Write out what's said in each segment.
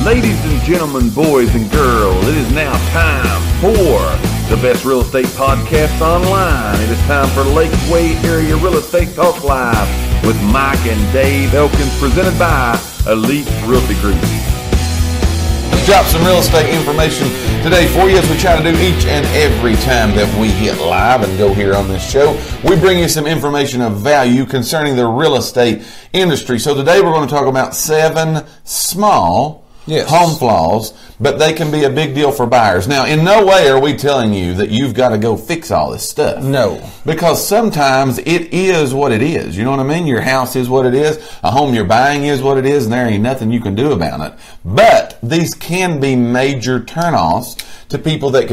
Ladies and gentlemen, boys and girls, it is now time for the best real estate podcast online. It is time for Lakeway Area Real Estate Talk Live with Mike and Dave Elkins, presented by Elite Realty Group. Let's drop some real estate information today for you, as we try to do each and every time that we hit live and go here on this show. We bring you some information of value concerning the real estate industry. So today we're going to talk about 7 small home flaws, but they can be a big deal for buyers. Now, in no way are we telling you that you've got to go fix all this stuff. No. Because sometimes it is what it is. You know what I mean? Your house is what it is. A home you're buying is what it is, and there ain't nothing you can do about it. But these can be major turnoffs to people that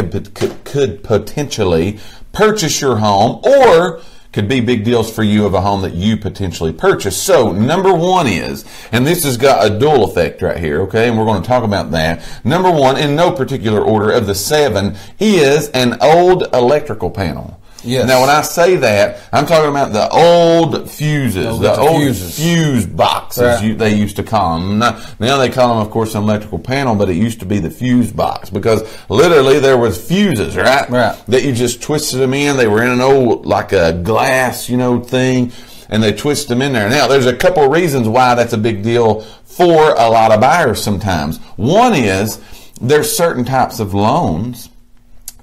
could potentially purchase your home, or could be big deals for you of a home that you potentially purchase. So number one is, and this has got a dual effect right here, okay, and we're going to talk about that. Number one, in no particular order of the 7, is an old electrical panel. Yes. Now, when I say that, I'm talking about the old fuses, the old fuse boxes, right. They used to call them. Now they call them, of course, an electrical panel, but it used to be the fuse box, because literally there was fuses, right? That you just twisted them in. They were in an old, like a glass, thing, and they twist them in there. Now, there's a couple of reasons why that's a big deal for a lot of buyers sometimes. One is, there's certain types of loans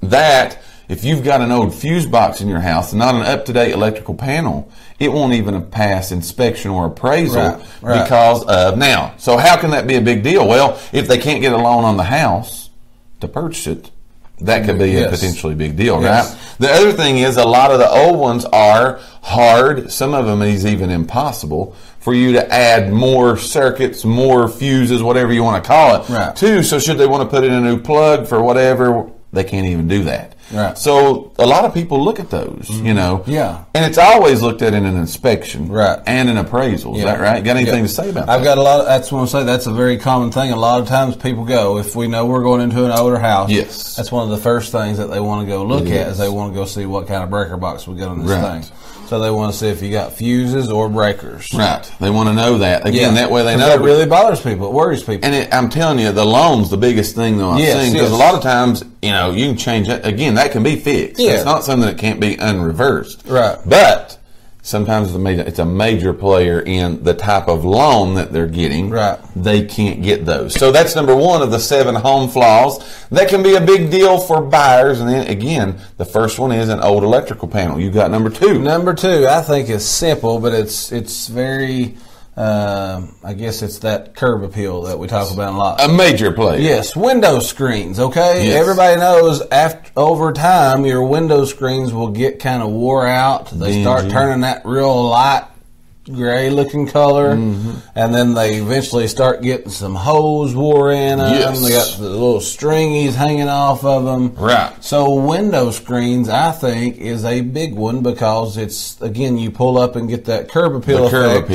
that, if you've got an old fuse box in your house and not an up-to-date electrical panel, it won't even pass inspection or appraisal because of now. So how can that be a big deal? Well, if they can't get a loan on the house to purchase it, that could be a potentially big deal, right? The other thing is, a lot of the old ones are hard. Some of them is even impossible for you to add more circuits, more fuses, whatever you want to call it, to. So should they want to put in a new plug for whatever, they can't even do that. So a lot of people look at those, and it's always looked at in an inspection and an appraisal. Is that right? Got anything to say about that? I've got a lot of, that's what I'm saying, that's a very common thing. A lot of times people go, if we know we're going into an older house, that's one of the first things that they want to go look at, is they want to go see what kind of breaker box we got on this thing. So they want to see if you got fuses or breakers. They want to know that. Again, that way they know. That really bothers people. It worries people. And I'm telling you, the loan's the biggest thing, though, I've seen. Because a lot of times, you can change that. Again, that can be fixed. It's not something that can't be unreversed. But sometimes it's a major player in the type of loan that they're getting. They can't get those. So that's number one of the 7 home flaws. That can be a big deal for buyers. And then, again, the first one is an old electrical panel. You got number 2. Number 2, I think, is simple, but it's very, I guess it's that curb appeal that we talk about a lot. A major player. Yes, window screens, okay? Everybody knows over time your window screens will get kind of wore out. They start turning that real light gray looking color, and then they eventually start getting some hose wore in them. They got the little stringies hanging off of them. So window screens, I think, is a big one, because it's, again, you pull up and get that curb appeal effect.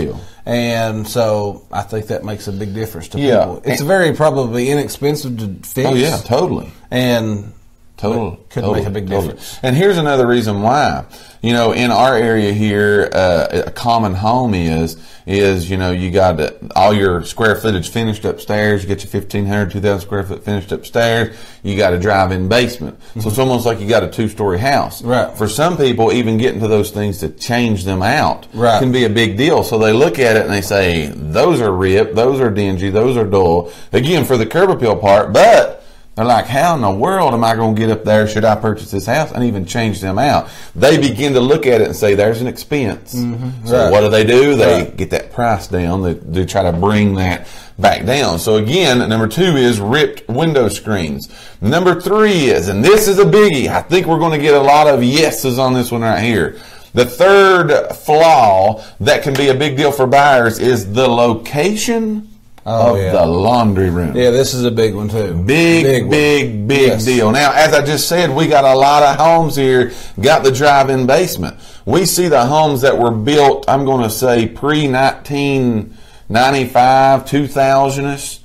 And so I think that makes a big difference to people. It's very probably inexpensive to fix. Oh, yeah, totally. And could make a big difference. And here's another reason why. In our area here, a common home is you got all your square footage finished upstairs. You get your 1,500, 2,000 square foot finished upstairs. You got a drive-in basement. So it's almost like you got a 2-story house. For some people, even getting to those things to change them out can be a big deal. So they look at it and they say, those are ripped, those are dingy, those are dull. Again, for the curb appeal part, but they're like, how in the world am I going to get up there? Should I purchase this house and even change them out? They begin to look at it and say, there's an expense. So what do? They get that price down. They try to bring that back down. So again, number 2 is ripped window screens. Number 3 is, and this is a biggie, I think we're going to get a lot of yeses on this one right here. The third flaw that can be a big deal for buyers is the location of the laundry room. This is a big one too. Big deal. Now, as I just said, we got a lot of homes here, got the drive-in basement. We see the homes that were built, I'm going to say, pre-1995, 2000-ish.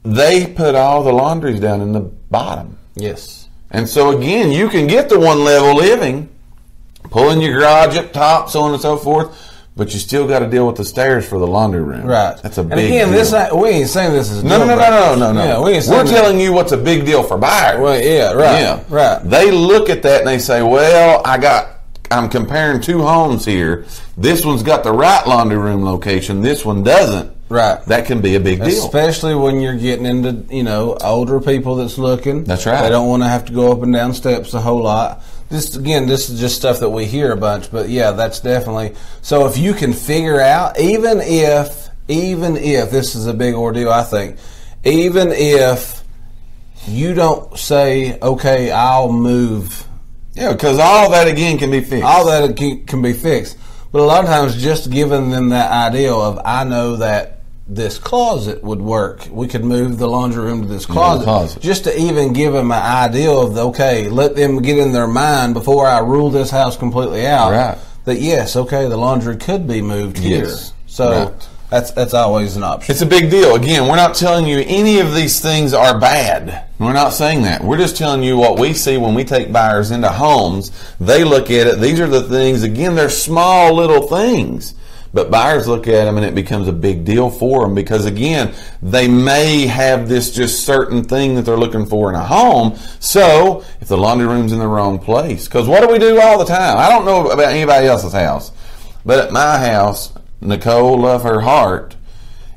They put all the laundries down in the bottom. And so, again, you can get the one-level living, pulling your garage up top, so on and so forth, but you still got to deal with the stairs for the laundry room. Right. That's a big deal. We ain't saying this is no. Yeah, we're telling you what's a big deal for buyers. Well, yeah, right. Yeah, right. They look at that and they say, well, I'm comparing two homes here. This one's got the right laundry room location. This one doesn't. Right. That can be a big deal. Especially when you're getting into, older people that's looking. That's right. They don't want to have to go up and down steps a whole lot. This is just stuff that we hear a bunch, but yeah, that's definitely. So if you can figure out, even if this is a big ordeal, I think, even if you don't say, okay, I'll move. Yeah, because all that again can be fixed. All that can be fixed. But a lot of times just giving them that idea of, I know that this closet would work. We could move the laundry room to this closet. Just to even give them an idea of, okay, let them get in their mind before I rule this house completely out. Right. That yes, okay, the laundry could be moved here. So right. That's always an option. It's a big deal. Again, we're not telling you any of these things are bad. We're not saying that. We're just telling you what we see when we take buyers into homes. They look at it. These are the things. Again, they're small little things. But buyers look at them and it becomes a big deal for them because, again, they may have this just certain thing that they're looking for in a home. So if the laundry room's in the wrong place, because what do we do all the time? I don't know about anybody else's house, but at my house, Nicole, love her heart,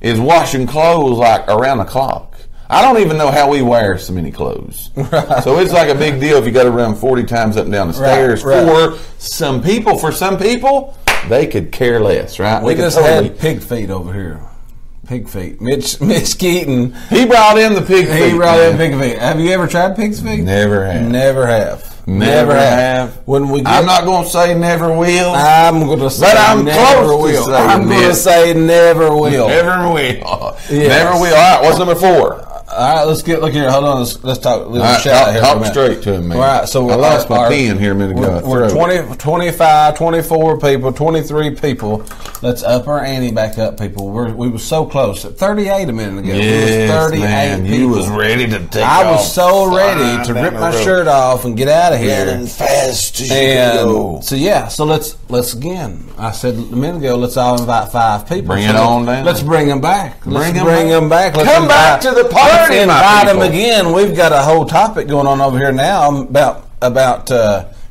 is washing clothes like around the clock. I don't even know how we wear so many clothes. Right. So it's like a big deal if you got to run 40 times up and down the stairs. Right. For some people, they could care less, right? We just had pig feet over here. Pig feet. Mitch Keaton. He brought in the pig feet. He brought in pig feet. Have you ever tried pig's feet? Never have. Never have. When I'm not going to say never will. I'm going to say but I'm never close will. To I'm going to say never will. Never will. Yes. Never will. All right, what's number 4? All right, look here. Hold on. Let's talk. Talk straight to him, man. All right, so I lost my pen here a minute ago. We're 20, 25, 24 people, 23 people. Let's up our ante back up, people. We were so close. 38 a minute ago. Yes, 38 man. people. You was ready to take off. I was so ready to rip my shirt off and get out of here. Running fast as you go. So yeah, so let's again. I said a minute ago, let's all invite 5 people. Bring it on down. Let's bring them back. Bring them back. Let's come back to the party. Let's invite them again. We've got a whole topic going on over here now about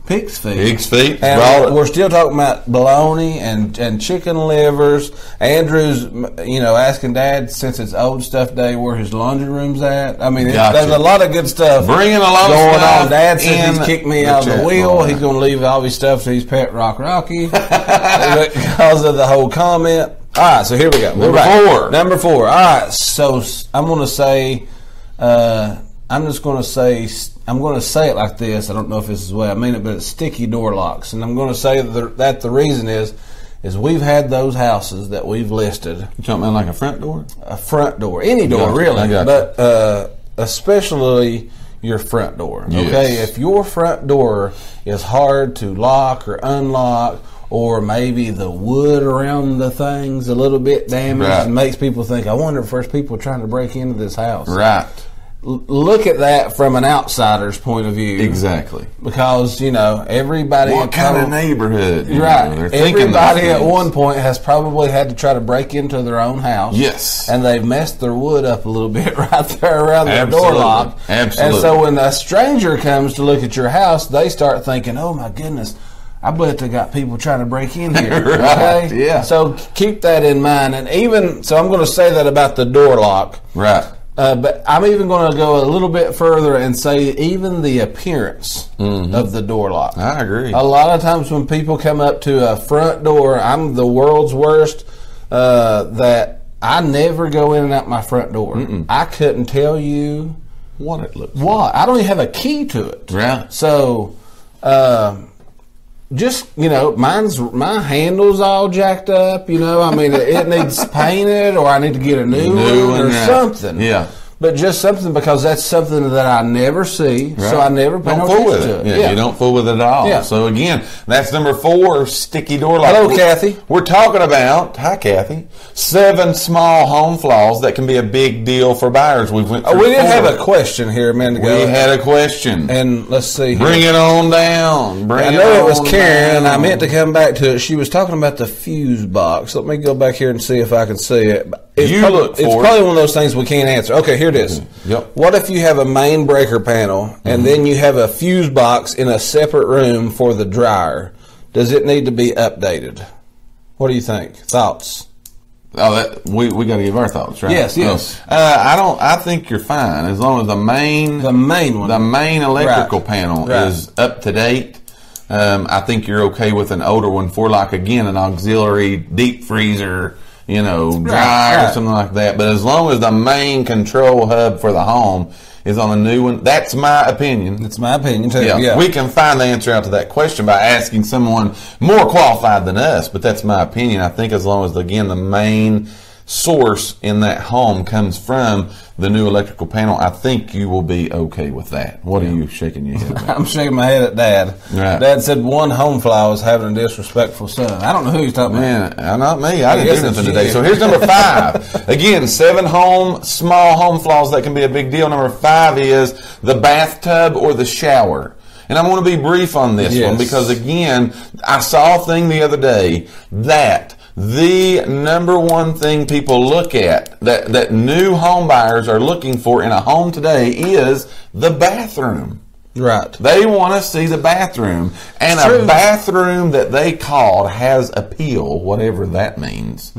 pig's feet. Pig's feet. And we're still talking about bologna and chicken livers. Andrew's, asking Dad, since it's Old Stuff Day, where his laundry room's at. I mean, there's a lot of good stuff bringing a lot going of stuff on. Dad says he's kicked me out of the wheel. He's going to leave all his stuff to his pet Rocky because of the whole comment. All right, so here we go. Number 4. All right, so I'm going to say, I'm going to say it like this. I don't know if this is the way I mean it, but it's sticky door locks. And I'm going to say that the reason is we've had those houses that we've listed. You talking about like a front door? A front door. Any door, really. But especially your front door. Yes. Okay? If your front door is hard to lock or unlock, or maybe the wood around the thing's a little bit damaged and makes people think, I wonder if there's people trying to break into this house. Right. Look at that from an outsider's point of view. Exactly. Because, everybody... What kind of neighborhood? Right. Everybody at one point has probably had to try to break into their own house. Yes. And they've messed their wood up a little bit right there around their door lock. Absolutely. And so when a stranger comes to look at your house, they start thinking, oh my goodness, I bet they got people trying to break in here. Right. Okay? Yeah. So keep that in mind. And so I'm going to say that about the door lock. Right. But I'm even going to go a little bit further and say even the appearance of the door lock. I agree. A lot of times when people come up to a front door, I'm the world's worst, that I never go in and out my front door. Mm-mm. I couldn't tell you what it looks like. I don't even have a key to it. Right. So, just, my handle's all jacked up, I mean, it needs painted or I need to get a new one or something. Yeah. but just something because that's something that I never see, so I never pay no attention to it. Yeah, you don't fool with it at all. Yeah. So again, that's number 4, sticky door lock. Hello, Kathy. We're talking about, hi Kathy, 7 small home flaws that can be a big deal for buyers. We did have a question here a minute ago. We had a question. And let's see here. Bring it on down. I know it was Karen, and I meant to come back to it. She was talking about the fuse box. Let me go back here and see if I can see it. It's probably one of those things we can't answer. Okay, here it is. Yep. What if you have a main breaker panel and then you have a fuse box in a separate room for the dryer? Does it need to be updated? What do you think? Thoughts? Oh, we got to give our thoughts, right? Yes. I think you're fine as long as the main electrical panel is up to date. I think you're okay with an older one for, like, again, an auxiliary deep freezer, dryer or something like that. But as long as the main control hub for the home is on a new one, that's my opinion. That's my opinion, too. Yeah. We can find the answer out to that question by asking someone more qualified than us, but that's my opinion. I think as long as, again, the main source in that home comes from the new electrical panel, I think you will be okay with that. What are you shaking your head about? I'm shaking my head at Dad. Right. Dad said one home fly was having a disrespectful son. I don't know who he's talking about. Man, not me. I didn't do nothing today. So here's number 5. Again, 7 small home flaws that can be a big deal. Number 5 is the bathtub or the shower. And I'm going to be brief on this one because, again, I saw a thing the other day that the number one thing people look at, that new home buyers are looking for in a home today, is the bathroom. Right. They want to see the bathroom. And a bathroom that they called has appeal, whatever that means,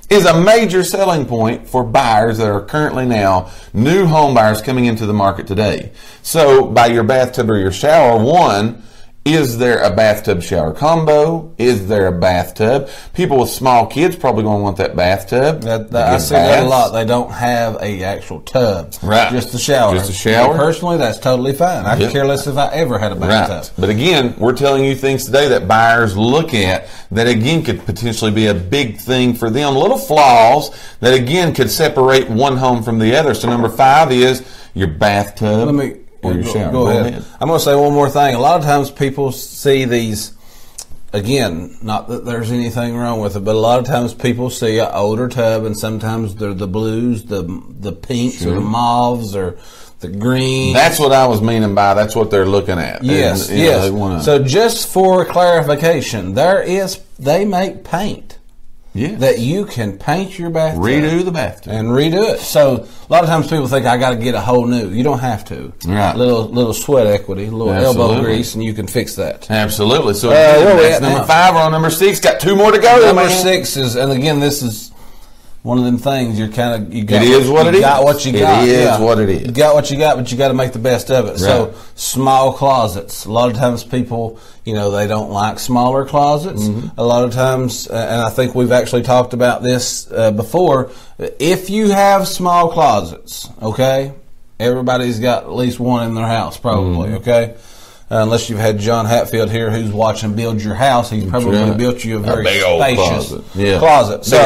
is a major selling point for buyers that are currently now new home buyers coming into the market today. So by your bathtub or your shower, one, is there a bathtub shower combo? Is there a bathtub? People with small kids probably going to want that bathtub. I see that a lot. They don't have a actual tub. Right. Just a shower. Just a shower. Me personally, that's totally fine. I could care less if I ever had a bathtub. Right. But again, we're telling you things today that buyers look at that, again, could potentially be a big thing for them. Little flaws that, again, could separate one home from the other. So number 5 is your bathtub. Or your shower. Go ahead. I'm going to say one more thing. A lot of times people see these, again, not that there's anything wrong with it, but a lot of times people see an older tub, and sometimes they're the blues, the pinks, or the mauves, or the greens. That's what I was meaning by that's what they're looking at. Yes, yes. So just for clarification, they make paint. Yes. That you can paint your bathtub. Redo the bathtub. And redo it. So a lot of times people think I got to get a whole new. You don't have to. Right. Little sweat equity, a little elbow grease, and you can fix that. Absolutely. So that's number 5. We're on number 6. Got 2 more to go. Number 6 is, and again, this is one of them things you got. It is what it is. You got what you got. It is what it is. You got what you got, but you got to make the best of it. Right. So small closets. A lot of times people, they don't like smaller closets. A lot of times, and I think we've actually talked about this before. If you have small closets, okay, everybody's got at least one in their house, probably. Okay. Unless you've had John Hatfield here who's watching Build Your House. He's probably built you a very spacious closet. Big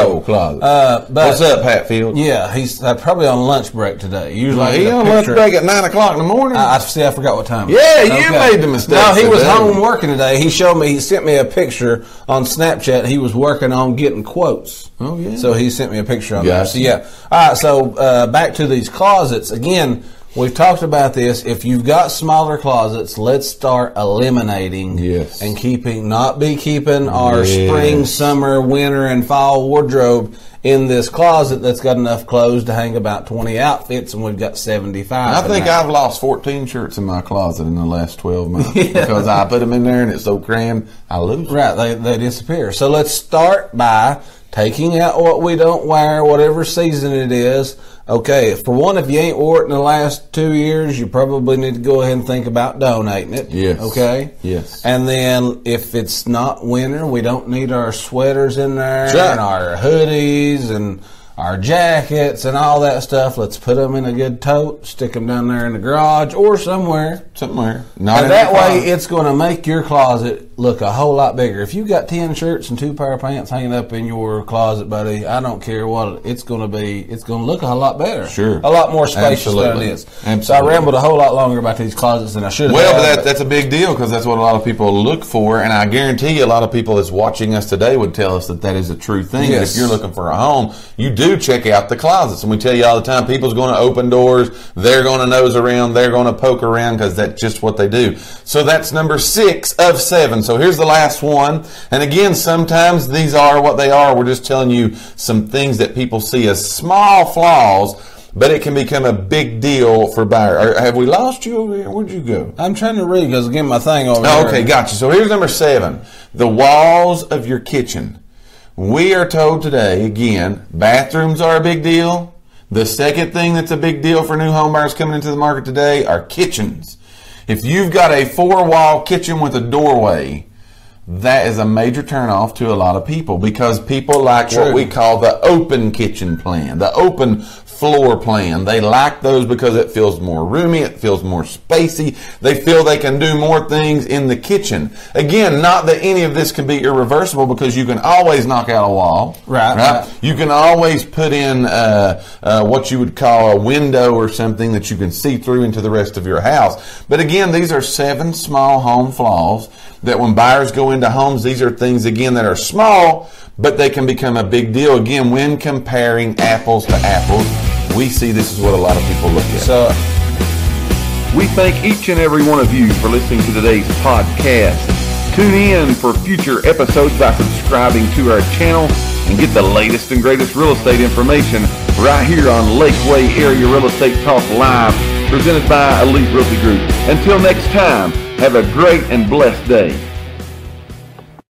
old closet. But, what's up, Hatfield? Yeah, he's probably on lunch break today. Usually he's on lunch break at 9 o'clock in the morning? I forgot what time. Yeah, you made the mistake. No, he was home working today. He sent me a picture on Snapchat. He was working on getting quotes. Oh, yeah. So he sent me a picture on that. So, yeah. All right, so back to these closets. Again, we've talked about this. If you've got smaller closets, let's start eliminating and keeping our spring, summer, winter, and fall wardrobe in this closet that's got enough clothes to hang about 20 outfits, and we've got 75. I think I've lost 14 shirts in my closet in the last 12 months because I put them in there and it's so crammed, I lose them. Right, they disappear. So let's start by taking out what we don't wear, whatever season it is. Okay, for one, if you ain't wore it in the last 2 years, you probably need to go ahead and think about donating it. Yes. Okay? Yes. And then if it's not winter, we don't need our sweaters in there and our hoodies and our jackets and all that stuff. Let's put them in a good tote, stick them down there in the garage or somewhere. somewhere. Not and that way, it's going to make your closet look a whole lot bigger. If you've got 10 shirts and 2 pair of pants hanging up in your closet, buddy, I don't care what it's going to be. It's going to look a whole lot better. Sure. A lot more spacious than it is. Absolutely. So I rambled a whole lot longer about these closets than I should have. Well, but that's a big deal because that's what a lot of people look for. And I guarantee you a lot of people that's watching us today would tell us that is a true thing. Yes. If you're looking for a home, you do check out the closets. And we tell you all the time, people's going to open doors. They're going to nose around. They're going to poke around because that's just what they do. So that's number 6 of 7. So here's the last one. And again, sometimes these are what they are. We're just telling you some things that people see as small flaws, but it can become a big deal for buyers. Have we lost you over here? Where'd you go? I'm trying to read because again, my thing over here. Okay, gotcha. So here's number 7. The walls of your kitchen. We are told today, again, bathrooms are a big deal. The second thing that's a big deal for new home buyers coming into the market today are kitchens. If you've got a 4-wall kitchen with a doorway, that is a major turnoff to a lot of people because people like what we call the open kitchen plan, the open floor plan. They like those because it feels more roomy, it feels more spacey. They feel they can do more things in the kitchen. Again, not that any of this can be irreversible because you can always knock out a wall. Right. You can always put in what you would call a window or something that you can see through into the rest of your house. But again, these are 7 small home flaws that when buyers go into homes, these are things, again, that are small, but they can become a big deal. Again, when comparing apples to apples, we see this is what a lot of people look at. So, we thank each and every one of you for listening to today's podcast. Tune in for future episodes by subscribing to our channel and get the latest and greatest real estate information right here on Lakeway Area Real Estate Talk Live, presented by Elite Realty Group. Until next time, have a great and blessed day.